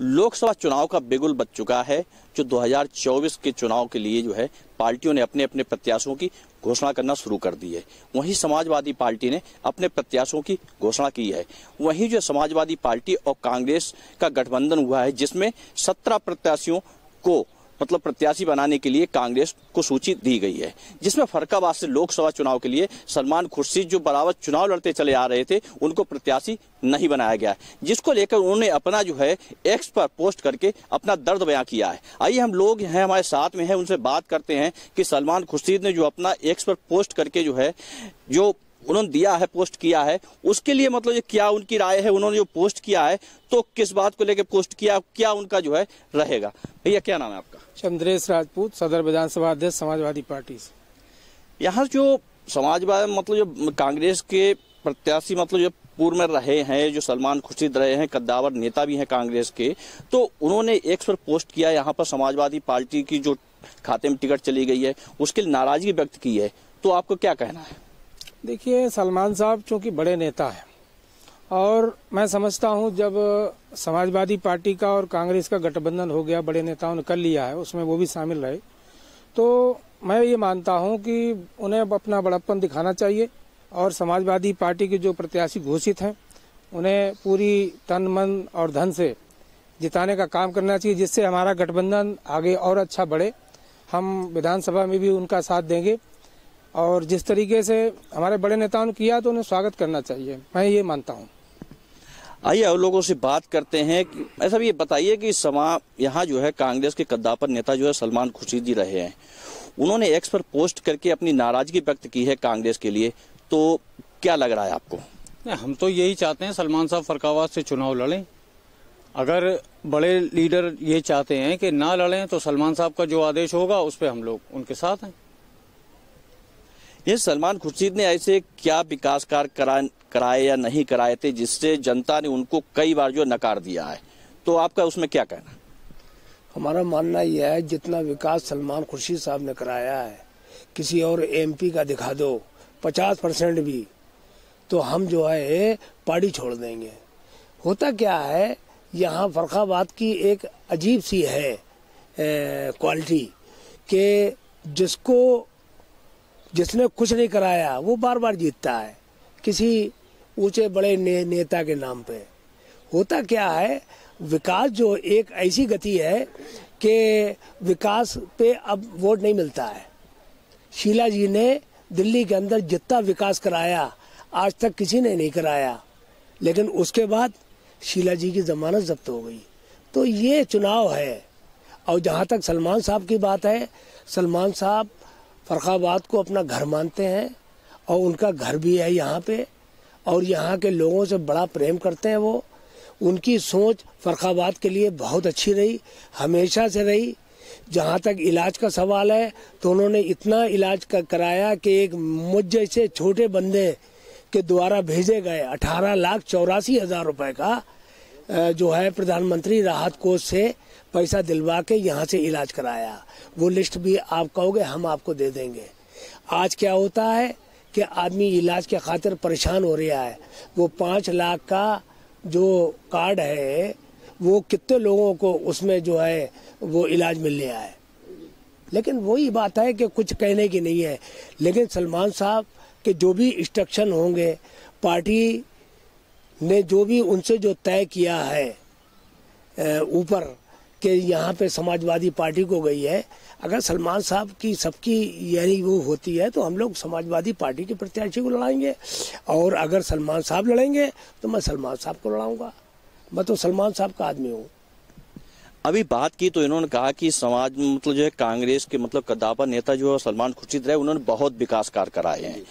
लोकसभा चुनाव का बिगुल बज चुका है, जो 2024 के चुनाव के लिए जो है पार्टियों ने अपने अपने प्रत्याशियों की घोषणा करना शुरू कर दी है। वहीं समाजवादी पार्टी ने अपने प्रत्याशियों की घोषणा की है। वहीं जो समाजवादी पार्टी और कांग्रेस का गठबंधन हुआ है, जिसमें 17 प्रत्याशियों को मतलब प्रत्याशी बनाने के लिए कांग्रेस को सूची दी गई है, जिसमें फर्रुखाबाद से लोकसभा चुनाव के लिए सलमान खुर्शीद जो बराबर चुनाव लड़ते चले आ रहे थे, उनको प्रत्याशी नहीं बनाया गया है, जिसको लेकर उन्होंने अपना जो है एक्स पर पोस्ट करके अपना दर्द बयां किया है। आइए हम लोग हैं, हमारे साथ में हैं, उनसे बात करते हैं कि सलमान खुर्शीद ने जो अपना एक्स पर पोस्ट करके जो है जो उन्होंने दिया है, पोस्ट किया है, उसके लिए मतलब ये क्या उनकी राय है, उन्होंने जो पोस्ट किया है तो किस बात को लेकर पोस्ट किया, क्या उनका जो है रहेगा। भैया क्या नाम है आपका? चंद्रेश राजपूत, सदर विधानसभा अध्यक्ष समाजवादी पार्टी से। यहाँ जो समाजवादी मतलब जो कांग्रेस के प्रत्याशी मतलब जो पूर्व में रहे हैं, जो सलमान खुर्शीद रहे हैं, कद्दावर नेता भी हैं कांग्रेस के, तो उन्होंने एक्स पर पोस्ट किया, यहाँ पर समाजवादी पार्टी की जो खाते में टिकट चली गई है उसके लिए नाराजगी व्यक्त की है, तो आपको क्या कहना है? देखिए, सलमान साहब चूंकि बड़े नेता हैं और मैं समझता हूं जब समाजवादी पार्टी का और कांग्रेस का गठबंधन हो गया, बड़े नेताओं ने कर लिया है, उसमें वो भी शामिल रहे, तो मैं ये मानता हूं कि उन्हें अपना बड़प्पन दिखाना चाहिए और समाजवादी पार्टी के जो प्रत्याशी घोषित हैं उन्हें पूरी तन मन और धन से जिताने का काम करना चाहिए, जिससे हमारा गठबंधन आगे और अच्छा बढ़े। हम विधानसभा में भी उनका साथ देंगे और जिस तरीके से हमारे बड़े नेताओं ने किया तो उन्हें स्वागत करना चाहिए, मैं ये मानता हूँ। आइए और लोगों से बात करते हैं कि ऐसा भी ये बताइए कि यहाँ जो है कांग्रेस के कद्दावर नेता जो है सलमान खुर्शीद जी रहे हैं, उन्होंने एक्स पर पोस्ट करके अपनी नाराजगी व्यक्त की है कांग्रेस के लिए, तो क्या लग रहा है आपको? हम तो यही चाहते हैं सलमान साहब फर्रुखाबाद से चुनाव लड़ें। अगर बड़े लीडर ये चाहते हैं कि ना लड़ें तो सलमान साहब का जो आदेश होगा उस पर हम लोग उनके साथ हैं। ये सलमान खुर्शीद ने ऐसे क्या विकास कार्य कराए या नहीं कराए थे जिससे जनता ने उनको कई बार जो नकार दिया है, तो आपका उसमें क्या कहना? हमारा मानना यह है जितना विकास सलमान खुर्शीद साहब ने कराया है, किसी और एमपी का दिखा दो 50% भी, तो हम जो है पार्टी छोड़ देंगे। होता क्या है, यहाँ फर्रुखाबाद की एक अजीब सी है क्वालिटी कि जिसने कुछ नहीं कराया वो बार बार जीतता है किसी ऊंचे बड़े नेता के नाम पे। होता क्या है, विकास जो एक ऐसी गति है कि विकास पे अब वोट नहीं मिलता है। शीला जी ने दिल्ली के अंदर जितना विकास कराया आज तक किसी ने नहीं कराया, लेकिन उसके बाद शीला जी की जमानत जब्त हो गई। तो ये चुनाव है। और जहाँ तक सलमान साहब की बात है, सलमान साहब फर्रुखाबाद को अपना घर मानते हैं और उनका घर भी है यहाँ पे, और यहाँ के लोगों से बड़ा प्रेम करते हैं वो। उनकी सोच फर्रुखाबाद के लिए बहुत अच्छी रही, हमेशा से रही। जहाँ तक इलाज का सवाल है तो उन्होंने इतना इलाज कराया कि एक मुझ जैसे छोटे बंदे के द्वारा भेजे गए 18,84,000 रुपए का जो है प्रधानमंत्री राहत कोष से पैसा दिलवा के यहाँ से इलाज कराया। वो लिस्ट भी आप कहोगे हम आपको दे देंगे। आज क्या होता है कि आदमी इलाज के खातिर परेशान हो रहा है। वो 5 लाख का जो कार्ड है वो कितने लोगों को उसमें जो है वो इलाज मिल रहा है। लेकिन वही बात है कि कुछ कहने की नहीं है। लेकिन सलमान साहब के जो भी इंस्ट्रक्शन होंगे, पार्टी ने जो भी उनसे जो तय किया है ऊपर कि यहाँ पे समाजवादी पार्टी को गई है, अगर सलमान साहब की सबकी यानी वो होती है तो हम लोग समाजवादी पार्टी के प्रत्याशी को लड़ाएंगे, और अगर सलमान साहब लड़ेंगे तो मैं सलमान साहब को लड़ाऊंगा। मैं तो सलमान साहब का आदमी हूँ। अभी बात की तो इन्होंने कहा कि समाज मतलब जो है कांग्रेस के मतलब कद्दावर नेता जो है सलमान खुर्शीद रहे, उन्होंने बहुत विकास कार्य कराए हैं।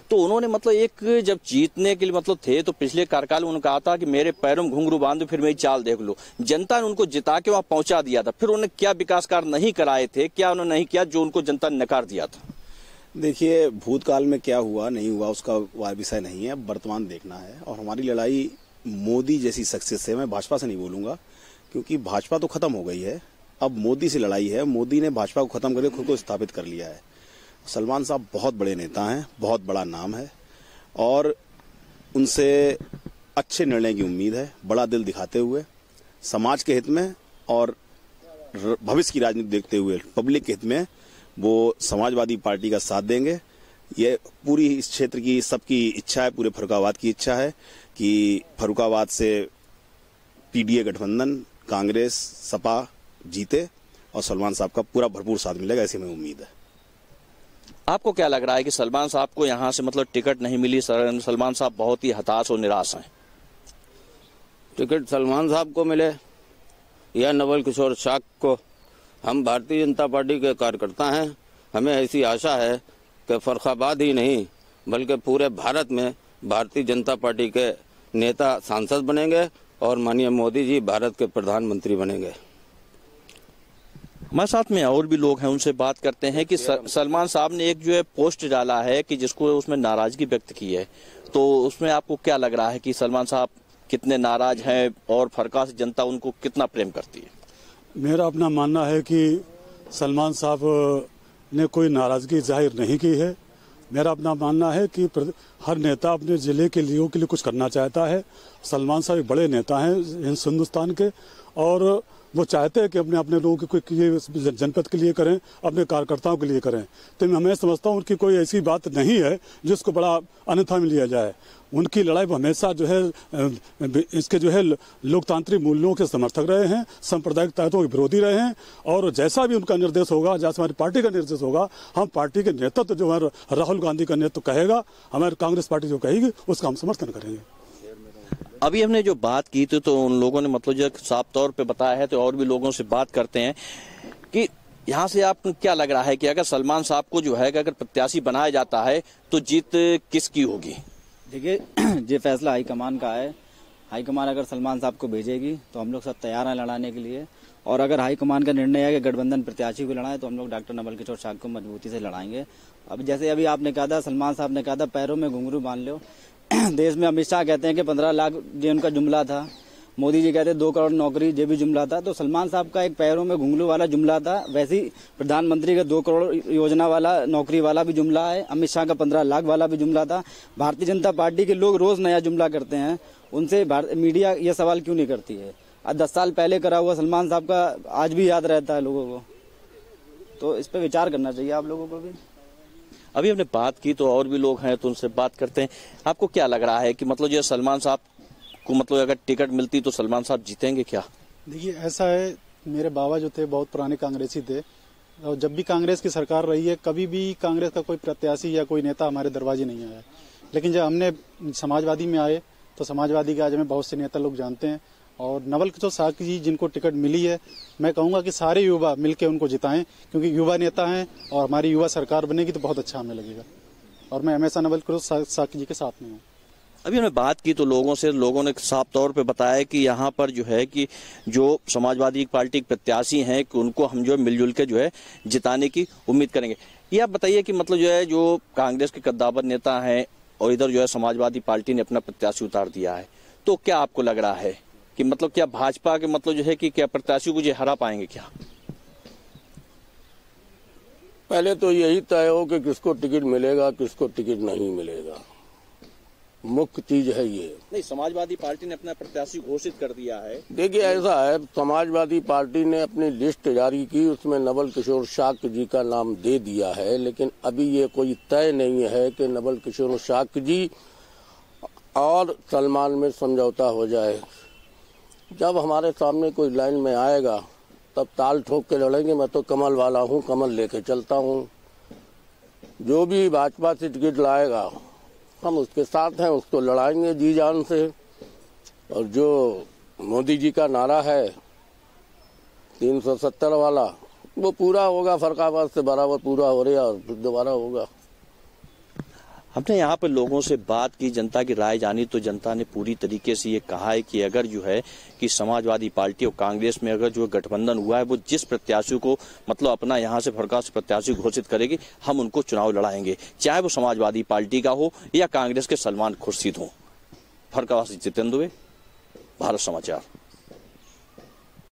तो उन्होंने मतलब एक जब जीतने के लिए मतलब थे तो पिछले कार्यकाल में उन्होंने कहा था कि मेरे पैरों में घुंघरू बांधो फिर मेरी चाल देख लो। जनता ने उनको जिता के वहां पहुंचा दिया था, फिर उन्होंने क्या विकास कार्य नहीं कराए थे, क्या उन्होंने नहीं किया जो उनको जनता ने नकार दिया था? देखिए, भूतकाल में क्या हुआ नहीं हुआ उसका विषय नहीं है, वर्तमान देखना है। और हमारी लड़ाई मोदी जैसी शख्सियत से, मैं भाजपा से नहीं बोलूंगा क्योंकि भाजपा तो खत्म हो गई है, अब मोदी से लड़ाई है। मोदी ने भाजपा को खत्म करके खुद को स्थापित कर लिया है। सलमान साहब बहुत बड़े नेता हैं, बहुत बड़ा नाम है और उनसे अच्छे निर्णय की उम्मीद है, बड़ा दिल दिखाते हुए। समाज के हित में और भविष्य की राजनीति देखते हुए पब्लिक के हित में वो समाजवादी पार्टी का साथ देंगे। ये पूरी इस क्षेत्र की सबकी इच्छा है, पूरे फर्रुखाबाद की इच्छा है कि फर्रुखाबाद से पीडीए गठबंधन, कांग्रेस, सपा जीते और सलमान साहब का पूरा भरपूर साथ मिलेगा, ऐसी हमें उम्मीद है। आपको क्या लग रहा है कि सलमान साहब को यहाँ से मतलब टिकट नहीं मिली, सलमान साहब बहुत ही हताश और निराश हैं? टिकट सलमान साहब को मिले या नवल किशोर शाक को, हम भारतीय जनता पार्टी के कार्यकर्ता हैं। हमें ऐसी आशा है कि फर्रुखाबाद ही नहीं बल्कि पूरे भारत में भारतीय जनता पार्टी के नेता सांसद बनेंगे और माननीय मोदी जी भारत के प्रधानमंत्री बनेंगे। हमारे साथ में और भी लोग हैं, उनसे बात करते हैं कि सलमान साहब ने एक जो है पोस्ट डाला है कि जिसको उसमें नाराजगी व्यक्त की है, तो उसमें आपको क्या लग रहा है कि सलमान साहब कितने नाराज हैं और फर्रुखाबाद से जनता उनको कितना प्रेम करती है? मेरा अपना मानना है कि सलमान साहब ने कोई नाराजगी जाहिर नहीं की है। मेरा अपना मानना है कि हर नेता अपने जिले के लिए कुछ करना चाहता है। सलमान साहब एक बड़े नेता हैं हिंदुस्तान के और वो चाहते हैं कि अपने लोगों के जनपद के लिए करें, अपने कार्यकर्ताओं के लिए करें। तो मैं समझता हूँ उनकी कोई ऐसी बात नहीं है जिसको बड़ा अन्यथा में लिया जाए। उनकी लड़ाई वो हमेशा जो है इसके जो है लोकतांत्रिक मूल्यों के समर्थक रहे हैं, सांप्रदायिक ताकतों के विरोधी रहे हैं और जैसा भी उनका निर्देश होगा, जैसा हमारी पार्टी का निर्देश होगा, हम पार्टी के नेतृत्व जो है राहुल गांधी का नेतृत्व कहेगा, हमारी कांग्रेस पार्टी जो कहेगी उसका हम समर्थन करेंगे। अभी हमने जो बात की थी तो उन लोगों ने मतलब जो साफ तौर पे बताया है, तो और भी लोगों से बात करते हैं कि यहाँ से आपको क्या लग रहा है कि अगर सलमान साहब को जो है अगर प्रत्याशी बनाया जाता है तो जीत किसकी होगी? देखिए, ये फैसला हाईकमान का है। हाईकमान अगर सलमान साहब को भेजेगी तो हम लोग सब तैयार हैं लड़ाने के लिए, और अगर हाईकमान का निर्णय है कि गठबंधन प्रत्याशी को लड़ाए तो हम लोग डॉक्टर नवल किशोर शाक को मजबूती से लड़ाएंगे। अब जैसे अभी आपने कहा था, सलमान साहब ने कहा था पैरों में घुंघरू बांध लो। देश में अमित शाह कहते हैं कि 15 लाख ये उनका जुमला था, मोदी जी कहते 2 करोड़ नौकरी, ये भी जुमला था। तो सलमान साहब का एक पैरों में घुंघरू वाला जुमला था, वैसे ही प्रधानमंत्री का 2 करोड़ योजना वाला नौकरी वाला भी जुमला है, अमित शाह का 15 लाख वाला भी जुमला था। भारतीय जनता पार्टी के लोग रोज नया जुमला करते हैं, उनसे मीडिया ये सवाल क्यों नहीं करती है? 10 साल पहले करा हुआ सलमान साहब का आज भी याद रहता है लोगों को, तो इस पर विचार करना चाहिए आप लोगों को भी। अभी हमने बात की तो और भी लोग हैं, तो उनसे बात करते हैं। आपको क्या लग रहा है कि मतलब जो सलमान साहब को मतलब अगर टिकट मिलती तो सलमान साहब जीतेंगे क्या? देखिए, ऐसा है, मेरे बाबा जो थे बहुत पुराने कांग्रेसी थे और जब भी कांग्रेस की सरकार रही है कभी भी कांग्रेस का कोई प्रत्याशी या कोई नेता हमारे दरवाजे नहीं आया। लेकिन जब हमने समाजवादी में आए तो समाजवादी के आज हमें बहुत से नेता लोग जानते हैं और नवल किशोर शाक जी जिनको टिकट मिली है, मैं कहूंगा कि सारे युवा मिलकर उनको जिताएं, क्योंकि युवा नेता हैं और हमारी युवा सरकार बनेगी तो बहुत अच्छा हमें लगेगा और मैं हमेशा नवल किशोर शाक जी के साथ में हूँ। अभी हमने बात की तो लोगों ने साफ तौर पे बताया कि यहाँ पर जो है कि जो समाजवादी पार्टी के प्रत्याशी हैं कि उनको हम जो मिलजुल के जो है जिताने की उम्मीद करेंगे। ये आप बताइए कि मतलब जो है जो कांग्रेस के कद्दावर नेता हैं और इधर जो है समाजवादी पार्टी ने अपना प्रत्याशी उतार दिया है, तो क्या आपको लग रहा है कि मतलब क्या भाजपा के मतलब जो है कि क्या प्रत्याशी को जो हरा पाएंगे क्या? पहले तो यही तय हो कि किसको टिकट मिलेगा, किसको टिकट नहीं मिलेगा, मुख्य चीज है ये। नहीं, समाजवादी पार्टी ने अपना प्रत्याशी घोषित कर दिया है। देखिए, ऐसा है, समाजवादी पार्टी ने अपनी लिस्ट जारी की, उसमें नवल किशोर शाक जी का नाम दे दिया है, लेकिन अभी ये कोई तय नहीं है कि नवल किशोर शाक जी और सलमान में समझौता हो जाए। जब हमारे सामने कोई लाइन में आएगा तब ताल ठोक के लड़ेंगे। मैं तो कमल वाला हूँ, कमल लेके चलता हूँ। जो भी भाजपा से टिकट लाएगा हम उसके साथ हैं, उसको लड़ाएंगे जी जान से। और जो मोदी जी का नारा है 370 वाला, वो पूरा होगा, फर्रुखाबाद से बराबर पूरा हो रहा और फिर दोबारा होगा। हमने यहाँ पर लोगों से बात की, जनता की राय जानी, तो जनता ने पूरी तरीके से ये कहा है कि अगर जो है कि समाजवादी पार्टी और कांग्रेस में अगर जो गठबंधन हुआ है वो जिस प्रत्याशी को मतलब अपना यहाँ से फर्रुखाबाद से प्रत्याशी घोषित करेगी, हम उनको चुनाव लड़ाएंगे, चाहे वो समाजवादी पार्टी का हो या कांग्रेस के सलमान खुर्शीद हो। फर्रुखाबाद से जितेंद्र दुबे, भारत समाचार।